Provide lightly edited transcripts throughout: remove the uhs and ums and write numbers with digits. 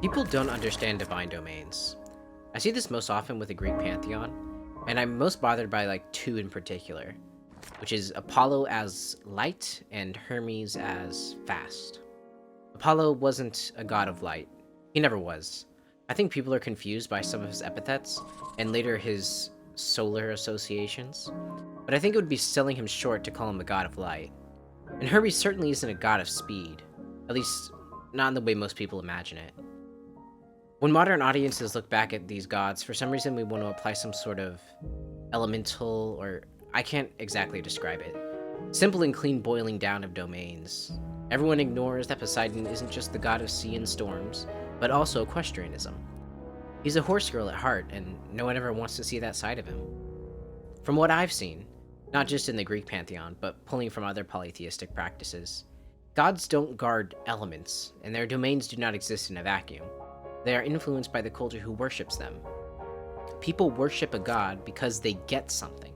People don't understand divine domains. I see this most often with the Greek pantheon, and I'm most bothered by two in particular, which is Apollo as light and Hermes as fast. Apollo wasn't a god of light. He never was. I think people are confused by some of his epithets, and later his solar associations, but I think it would be selling him short to call him a god of light. And Hermes certainly isn't a god of speed, at least not in the way most people imagine it. When modern audiences look back at these gods, for some reason we want to apply some sort of elemental, or I can't exactly describe it, simple and clean boiling down of domains. Everyone ignores that Poseidon isn't just the god of sea and storms, but also equestrianism. He's a horse girl at heart, and no one ever wants to see that side of him. From what I've seen, not just in the Greek pantheon, but pulling from other polytheistic practices, gods don't guard elements, and their domains do not exist in a vacuum. They are influenced by the culture who worships them. People worship a god because they get something.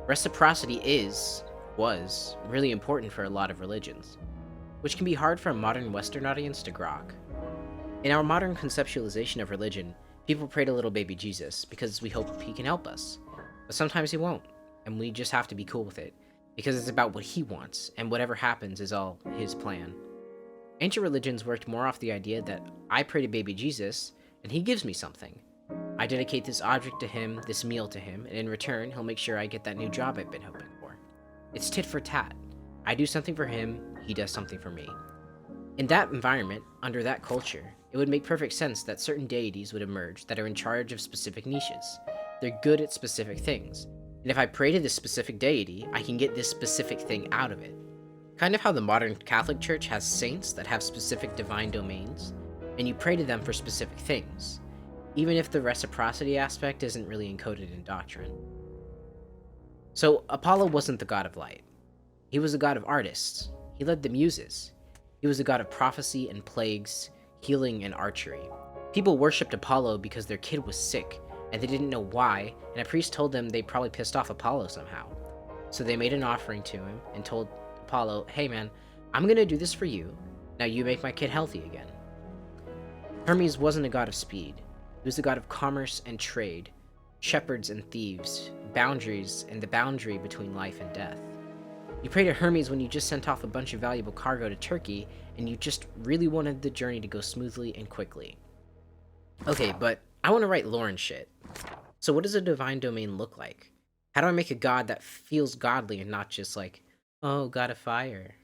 Reciprocity was really important for a lot of religions, which can be hard for a modern Western audience to grok. In our modern conceptualization of religion, people pray to little baby Jesus because we hope he can help us. But sometimes he won't, and we just have to be cool with it, because it's about what he wants, and whatever happens is all his plan. Ancient religions worked more off the idea that I pray to baby Jesus, and he gives me something. I dedicate this object to him, this meal to him, and in return, he'll make sure I get that new job I've been hoping for. It's tit for tat. I do something for him, he does something for me. In that environment, under that culture, it would make perfect sense that certain deities would emerge that are in charge of specific niches. They're good at specific things, and if I pray to this specific deity, I can get this specific thing out of it. Kind of how the modern Catholic Church has saints that have specific divine domains, and you pray to them for specific things, even if the reciprocity aspect isn't really encoded in doctrine. So, Apollo wasn't the god of light. He was a god of artists. He led the muses. He was a god of prophecy and plagues, healing and archery. People worshipped Apollo because their kid was sick, and they didn't know why, and a priest told them they probably pissed off Apollo somehow. So they made an offering to him and told Apollo, hey man, I'm gonna do this for you, now you make my kid healthy again. Hermes wasn't a god of speed. He was a god of commerce and trade, shepherds and thieves, boundaries and the boundary between life and death. You pray to Hermes when you just sent off a bunch of valuable cargo to Turkey and you just really wanted the journey to go smoothly and quickly. Okay, but I want to write lore and shit. So what does a divine domain look like? How do I make a god that feels godly and not just oh, god of fire?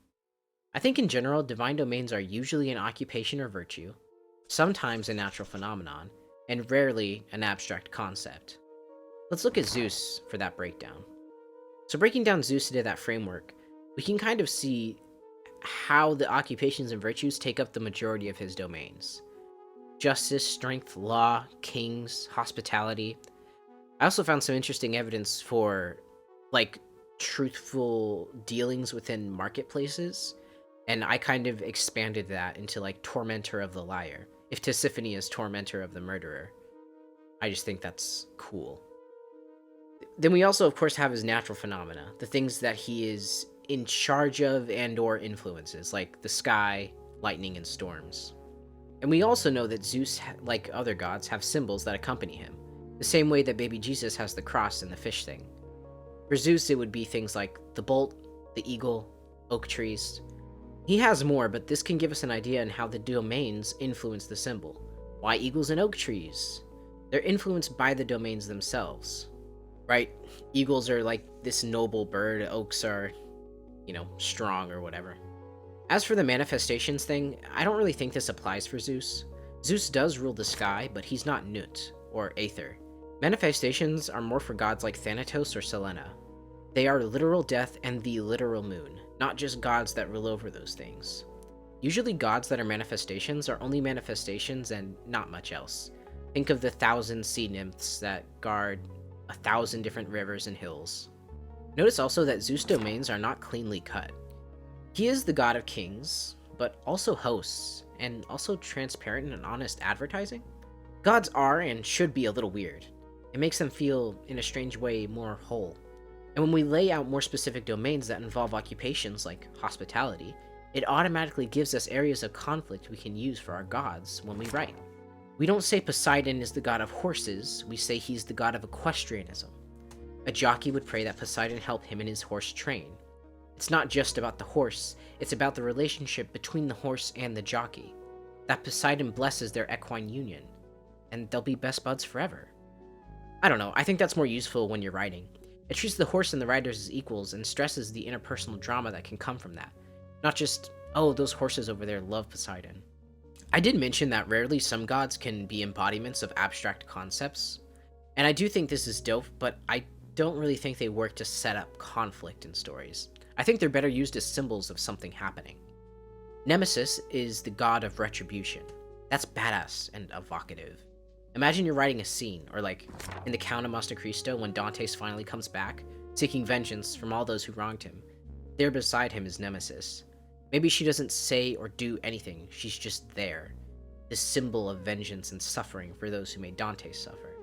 I think in general, divine domains are usually an occupation or virtue, sometimes a natural phenomenon, and rarely an abstract concept. Let's look at Zeus for that breakdown. So breaking down Zeus into that framework, we can kind of see how the occupations and virtues take up the majority of his domains. Justice, strength, law, kings, hospitality. I also found some interesting evidence for, truthful dealings within marketplaces, and I kind of expanded that into, tormentor of the liar, if Tisiphone is tormentor of the murderer. I just think that's cool. Then we also, of course, have his natural phenomena, the things that he is in charge of and or influences, like the sky, lightning, and storms. And we also know that Zeus, like other gods, have symbols that accompany him, the same way that baby Jesus has the cross and the fish thing. For Zeus, it would be things like the bolt, the eagle, oak trees. He has more, but this can give us an idea on how the domains influence the symbol. Why eagles and oak trees? They're influenced by the domains themselves, right? Eagles are like this noble bird, oaks are, strong or whatever. As for the manifestations thing, I don't really think this applies for Zeus. Zeus does rule the sky, but he's not Nut, or Aether. Manifestations are more for gods like Thanatos or Selene. They are literal death and the literal moon, not just gods that rule over those things. Usually gods that are manifestations are only manifestations and not much else. Think of the 1,000 sea nymphs that guard 1,000 different rivers and hills. Notice also that Zeus' domains are not cleanly cut. He is the god of kings, but also hosts, and also transparent and honest advertising. Gods are and should be a little weird. It makes them feel, in a strange way, more whole. And when we lay out more specific domains that involve occupations like hospitality, it automatically gives us areas of conflict we can use for our gods when we write. We don't say Poseidon is the god of horses, we say he's the god of equestrianism. A jockey would pray that Poseidon help him in his horse train. It's not just about the horse, it's about the relationship between the horse and the jockey. That Poseidon blesses their equine union, and they'll be best buds forever. I don't know, I think that's more useful when you're writing. It treats the horse and the riders as equals and stresses the interpersonal drama that can come from that. Not just, oh, those horses over there love Poseidon. I did mention that rarely some gods can be embodiments of abstract concepts, and I do think this is dope, but I don't really think they work to set up conflict in stories. I think they're better used as symbols of something happening. Nemesis is the god of retribution. That's badass and evocative. Imagine you're writing a scene, or like in the Count of Monte Cristo when Dantes finally comes back, seeking vengeance from all those who wronged him. There beside him is Nemesis. Maybe she doesn't say or do anything, she's just there. This symbol of vengeance and suffering for those who made Dante suffer.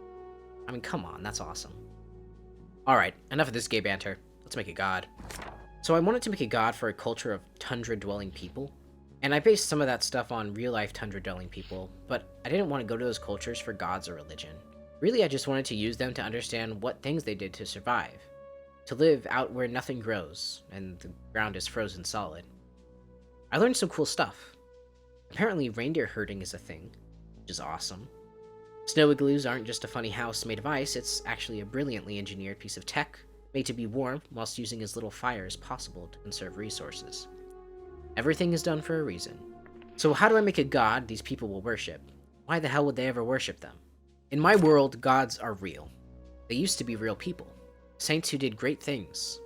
I mean, come on, that's awesome. Alright, enough of this gay banter. Let's make a god. So I wanted to make a god for a culture of tundra-dwelling people, and I based some of that stuff on real-life tundra-dwelling people, but I didn't want to go to those cultures for gods or religion. Really, I just wanted to use them to understand what things they did to survive. To live out where nothing grows, and the ground is frozen solid. I learned some cool stuff. Apparently reindeer herding is a thing, which is awesome. Snow igloos aren't just a funny house made of ice, it's actually a brilliantly engineered piece of tech, made to be warm whilst using as little fire as possible to conserve resources. Everything is done for a reason. So how do I make a god these people will worship? Why the hell would they ever worship them? In my world, gods are real. They used to be real people. Saints who did great things.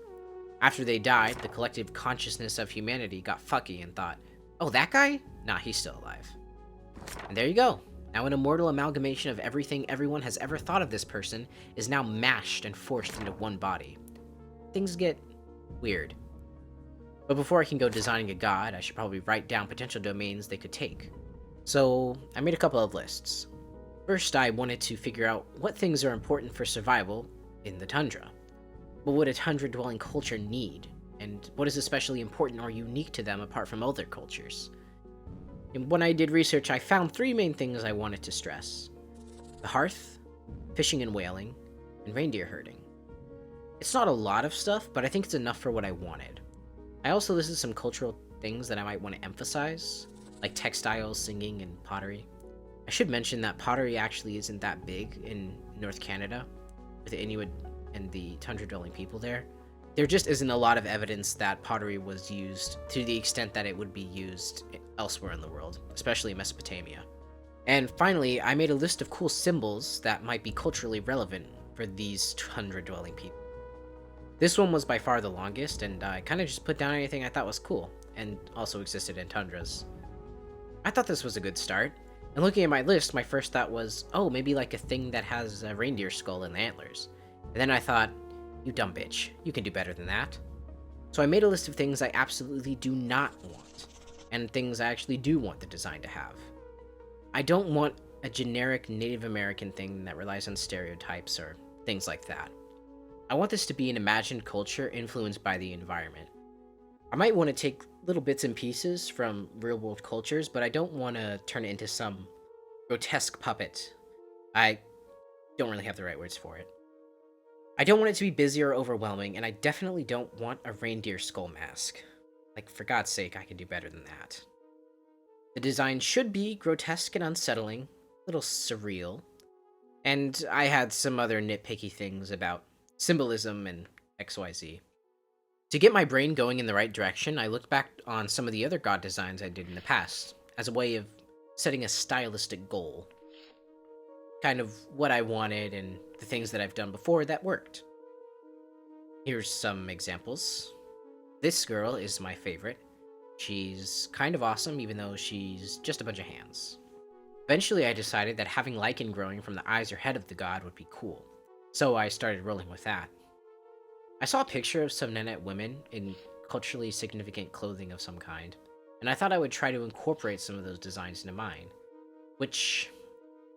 After they died, the collective consciousness of humanity got fucky and thought, oh, that guy? Nah, he's still alive. And there you go. Now an immortal amalgamation of everything everyone has ever thought of this person is now mashed and forced into one body. Things get weird. But before I can go designing a god, I should probably write down potential domains they could take. So I made a couple of lists. First, I wanted to figure out what things are important for survival in the tundra. What would a tundra-dwelling culture need, and what is especially important or unique to them apart from other cultures? And when I did research, I found 3 main things I wanted to stress. The hearth, fishing and whaling, and reindeer herding. It's not a lot of stuff, but I think it's enough for what I wanted. I also listed some cultural things that I might want to emphasize, like textiles, singing, and pottery. I should mention that pottery actually isn't that big in North Canada, with the Inuit and the tundra-dwelling people there. There just isn't a lot of evidence that pottery was used to the extent that it would be used elsewhere in the world, especially in Mesopotamia. And finally, I made a list of cool symbols that might be culturally relevant for these tundra-dwelling people. This one was by far the longest, and I kind of just put down anything I thought was cool, and also existed in tundras. I thought this was a good start, and looking at my list, my first thought was, oh, maybe like a thing that has a reindeer skull and antlers. And then I thought, you dumb bitch, you can do better than that. So I made a list of things I absolutely do not want, and things I actually do want the design to have. I don't want a generic Native American thing that relies on stereotypes or things like that. I want this to be an imagined culture influenced by the environment. I might want to take little bits and pieces from real-world cultures, but I don't want to turn it into some grotesque puppet. I don't really have the right words for it. I don't want it to be busy or overwhelming, and I definitely don't want a reindeer skull mask. Like, for God's sake, I can do better than that. The design should be grotesque and unsettling, a little surreal, and I had some other nitpicky things about symbolism and XYZ. To get my brain going in the right direction, I looked back on some of the other god designs I did in the past, as a way of setting a stylistic goal. Kind of what I wanted and the things that I've done before that worked. Here's some examples. This girl is my favorite. She's kind of awesome, even though she's just a bunch of hands. Eventually I decided that having lichen growing from the eyes or head of the god would be cool, so I started rolling with that. I saw a picture of some Nenet women in culturally significant clothing of some kind, and I thought I would try to incorporate some of those designs into mine, which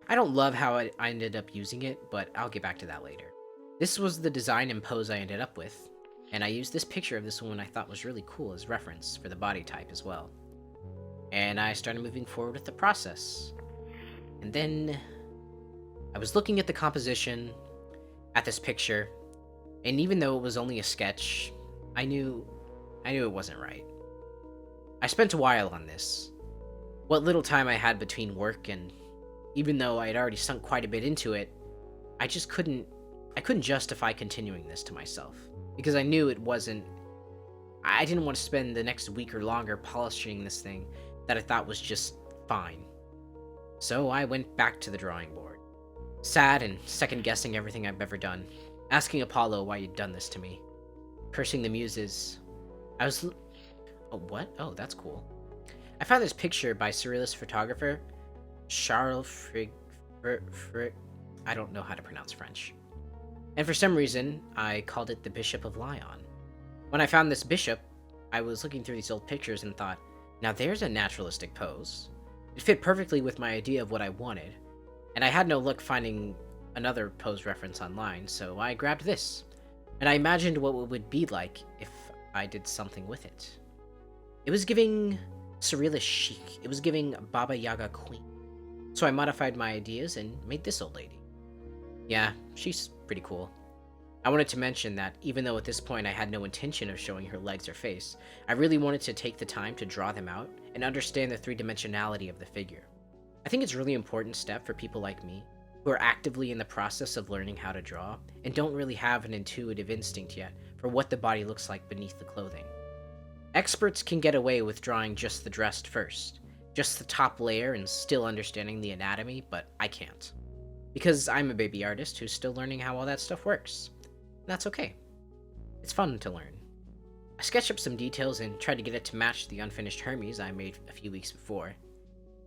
I don't love how I ended up using it, but I'll get back to that later. This was the design and pose I ended up with. and I used this picture of this woman I thought was really cool as reference for the body type as well. And I started moving forward with the process. And then I was looking at the composition, at this picture, and even though it was only a sketch, I knew it wasn't right. I spent a while on this. What little time I had between work, and even though I had already sunk quite a bit into it, I couldn't justify continuing this to myself, because I knew I didn't want to spend the next week or longer polishing this thing that I thought was just fine. So I went back to the drawing board, sad and second-guessing everything I've ever done, asking Apollo why he'd done this to me, cursing the muses. Oh, what? Oh, that's cool. I found this picture by surrealist photographer Charles Fréger. I don't know how to pronounce French. And for some reason, I called it the Bishop of Lyon. When I found this bishop, I was looking through these old pictures and thought, now there's a naturalistic pose. It fit perfectly with my idea of what I wanted, and I had no luck finding another pose reference online, so I grabbed this, and I imagined what it would be like if I did something with it. It was giving surrealist chic. It was giving Baba Yaga Queen. So I modified my ideas and made this old lady. Yeah, she's pretty cool. I wanted to mention that even though at this point I had no intention of showing her legs or face, I really wanted to take the time to draw them out and understand the three-dimensionality of the figure. I think it's a really important step for people like me, who are actively in the process of learning how to draw and don't really have an intuitive instinct yet for what the body looks like beneath the clothing. Experts can get away with drawing just the dress first, just the top layer and still understanding the anatomy, but I can't. Because I'm a baby artist who's still learning how all that stuff works. And that's okay. It's fun to learn. I sketched up some details and tried to get it to match the unfinished Hermes I made a few weeks before.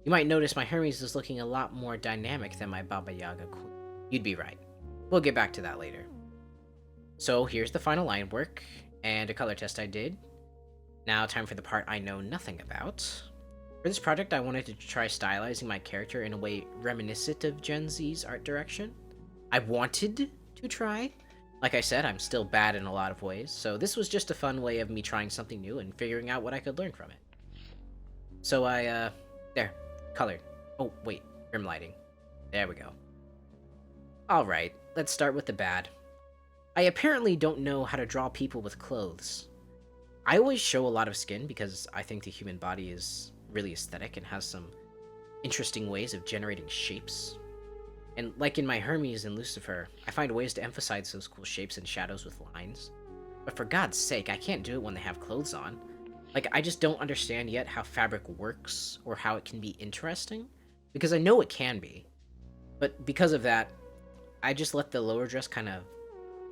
You might notice my Hermes is looking a lot more dynamic than my Baba Yaga Queen. You'd be right. We'll get back to that later. So here's the final line work, and a color test I did. Now time for the part I know nothing about. For this project, I wanted to try stylizing my character in a way reminiscent of Gen Z's art direction. I wanted to try. Like I said, I'm still bad in a lot of ways, so this was just a fun way of me trying something new and figuring out what I could learn from it. So there, colored. Oh, wait, trim lighting. There we go. Alright, let's start with the bad. I apparently don't know how to draw people with clothes. I always show a lot of skin because I think the human body is really aesthetic and has some interesting ways of generating shapes. And like in my Hermes and Lucifer, I find ways to emphasize those cool shapes and shadows with lines. But for God's sake, I can't do it when they have clothes on. Like, I just don't understand yet how fabric works or how it can be interesting, because I know it can be. But because of that, I just let the lower dress kind of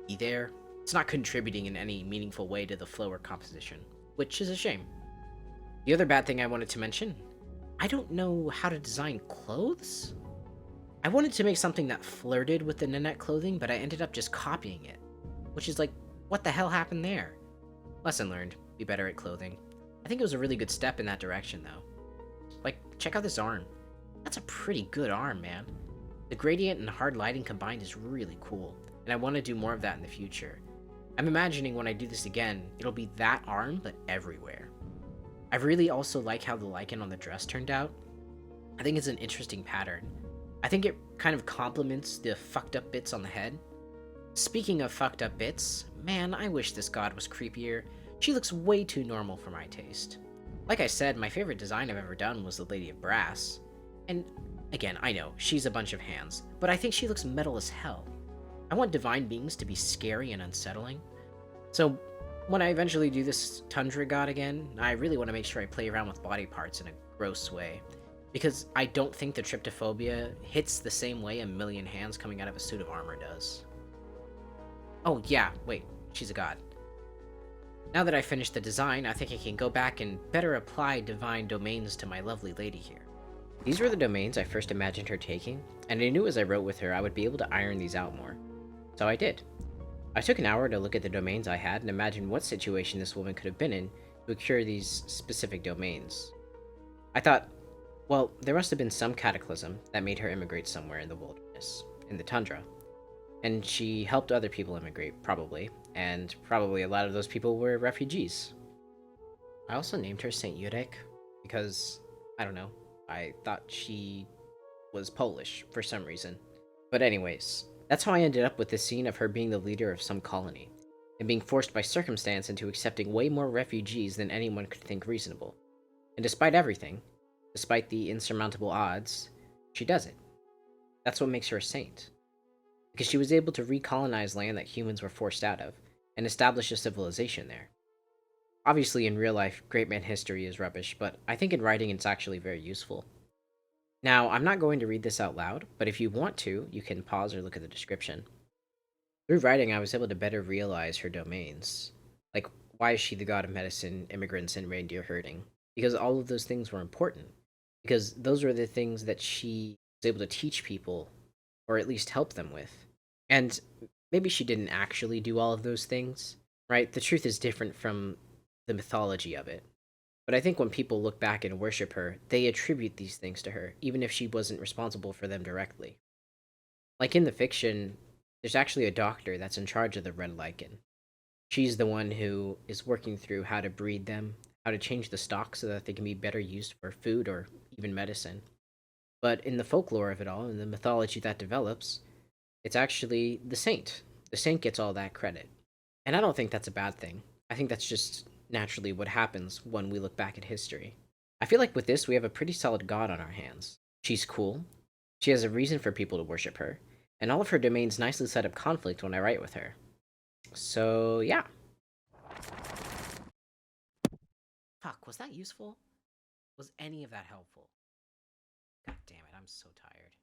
be there. It's not contributing in any meaningful way to the flow or composition, which is a shame. The other bad thing I wanted to mention, I don't know how to design clothes. I wanted to make something that flirted with the Nenets clothing, but I ended up just copying it. Which is like, what the hell happened there? Lesson learned, be better at clothing. I think it was a really good step in that direction though. Like, check out this arm. That's a pretty good arm, man. The gradient and hard lighting combined is really cool, and I want to do more of that in the future. I'm imagining when I do this again, it'll be that arm, but everywhere. I really also like how the lichen on the dress turned out. I think it's an interesting pattern. I think it kind of complements the fucked up bits on the head. Speaking of fucked up bits, man, I wish this god was creepier. She looks way too normal for my taste. Like I said, my favorite design I've ever done was the Lady of Brass. And again, I know, she's a bunch of hands, but I think she looks metal as hell. I want divine beings to be scary and unsettling. So when I eventually do this Tundra god again, I really want to make sure I play around with body parts in a gross way. Because I don't think the tryptophobia hits the same way a million hands coming out of a suit of armor does. Oh yeah, wait, she's a god. Now that I finished the design, I think I can go back and better apply divine domains to my lovely lady here. These were the domains I first imagined her taking, and I knew as I wrote with her I would be able to iron these out more. So I did. I took an hour to look at the domains I had and imagine what situation this woman could have been in to acquire these specific domains. I thought, well, there must have been some cataclysm that made her immigrate somewhere in the wilderness, in the tundra. And she helped other people immigrate, probably, and probably a lot of those people were refugees. I also named her Saint Jurek because, I don't know, I thought she was Polish for some reason. But, anyways, that's how I ended up with this scene of her being the leader of some colony, and being forced by circumstance into accepting way more refugees than anyone could think reasonable. And despite everything, despite the insurmountable odds, she does it. That's what makes her a saint. Because she was able to recolonize land that humans were forced out of, and establish a civilization there. Obviously, in real life, great man history is rubbish, but I think in writing it's actually very useful. Now, I'm not going to read this out loud, but if you want to, you can pause or look at the description. Through writing, I was able to better realize her domains. Like, why is she the god of medicine, immigrants, and reindeer herding? Because all of those things were important. Because those were the things that she was able to teach people, or at least help them with. And maybe she didn't actually do all of those things, right? The truth is different from the mythology of it. But I think when people look back and worship her, they attribute these things to her, even if she wasn't responsible for them directly. Like in the fiction, there's actually a doctor that's in charge of the red lichen. She's the one who is working through how to breed them, how to change the stock so that they can be better used for food or even medicine. But in the folklore of it all, in the mythology that develops, it's actually the saint. The saint gets all that credit. And I don't think that's a bad thing. I think that's just naturally what happens when we look back at history. I feel like with this, we have a pretty solid god on our hands. She's cool. She has a reason for people to worship her. And all of her domains nicely set up conflict when I write with her. So, yeah. Fuck, was that useful? Was any of that helpful? God damn it, I'm so tired.